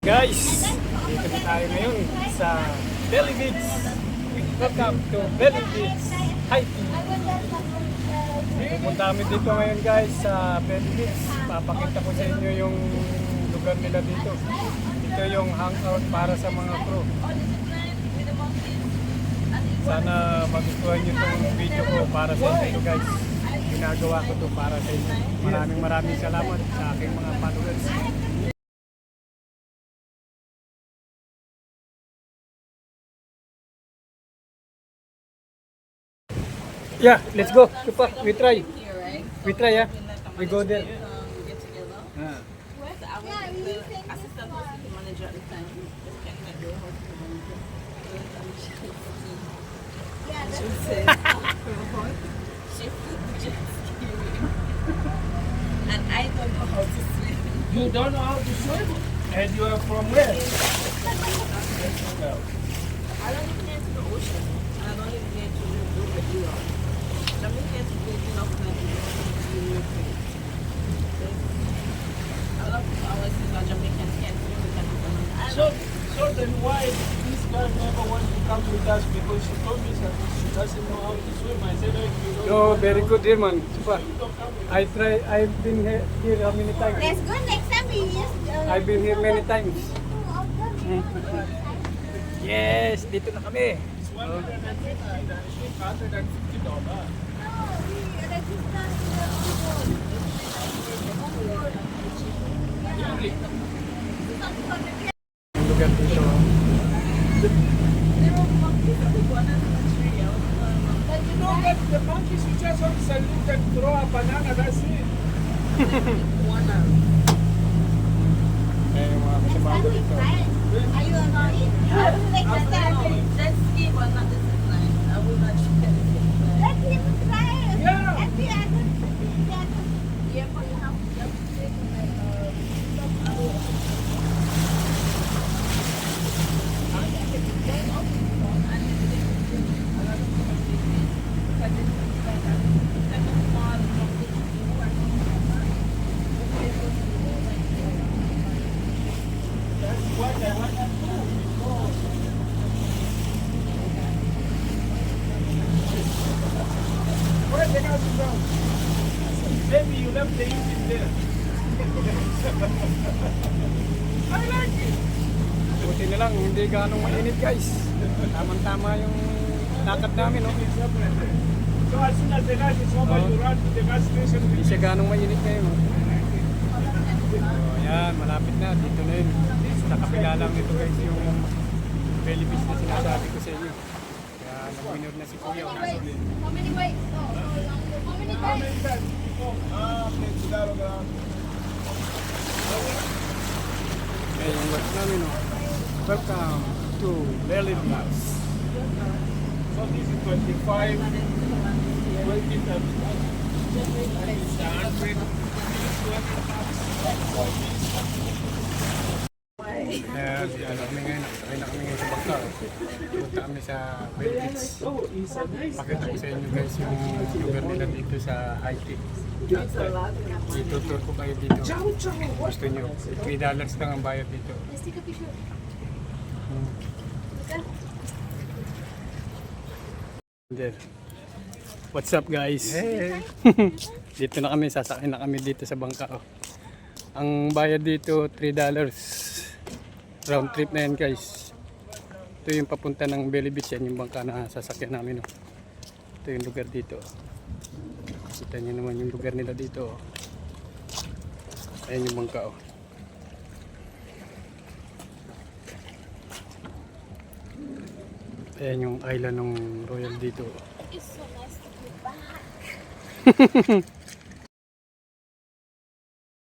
Guys, dito na tayo ngayon sa Belly Beach. Welcome to Belly Beach, Haiti. Pupunta kami dito ngayon guys sa Belly Beach. Papakita ko sa inyo yung lugar nila dito. Ito yung hangout para sa mga crew. Sana magustuhan nyo itong video ko para sa inyo guys. Ginagawa ko to para sa inyo. Maraming salamat sa aking mga followers. Yeah, let's go. Chupa, we try. We try, yeah. We go there. Get together. So I was the assistant hospital manager at the time. Just checking at the hospital manager. She said, she flew the jet ski. And I don't know how to swim. You don't know how to swim? And you are from where? I don't even get to the ocean. And I don't even get to the river. Jamaican is big enough to be a lot of our sisters Jamaicans can't swim with them. So then why this girl never want to come with us? Because she told me that she doesn't know how to swim. I said, oh, you don't No, very good here, man. Chupa. I try. I've been here how many times? Let's go next time we use I've been here many times. Yes, dito na kami. It's $150. Yung lugar dito. You know that the monkeys you just want to salute and throw a banana, that's it. Eh, yung mga kasamado dito. Are you annoyed? Next time. Jet ski, but not the zip line. I will not get the zip line. Let him try. Yeah. And the other. Yeah, but you have to take Where the hell is wrong? Maybe you left the engine there. I like it. Buti na lang, hindi ganong mainit guys. Tamang-tama yung lakad namin, no? So as soon as the light is over, you run to the gas station. Hindi siya ganong mainit ngayon, no? So, ayan, malapit na. Dito na yun. Sa kapila lang nito guys yung belly fish na sinasabi ko sa inyo. Kaya nag-winner na si Kuya. How many weights? Oh, how many weights? Okay, yung work namin, no? Welcome to Belly Beach. So this is 25, 20 times 100. Kaya ano kami ngayon, sakay na kami ngayon sa bangka. Punta kami sa Belly Beach. Pakita ko sa inyo guys yung lugar nila dito sa Haiti. Itutur ko kayo dito. Gusto nyo, $3 lang ang bayad dito. Let's take a picture. There. What's up guys? Hey. Dito na kami, sasakay na kami dito sa bangka. Oh. Ang bayad dito $3. Round trip na yan guys. Ito yung papunta ng Belly Beach, yan yung bangka na sasakyan namin. Oh. Ito yung lugar dito. Kita nyo naman yung lugar nila dito. Oh. Ayan yung bangka. Oh. Ayan yung island ng Royal dito. It's so nice to be back.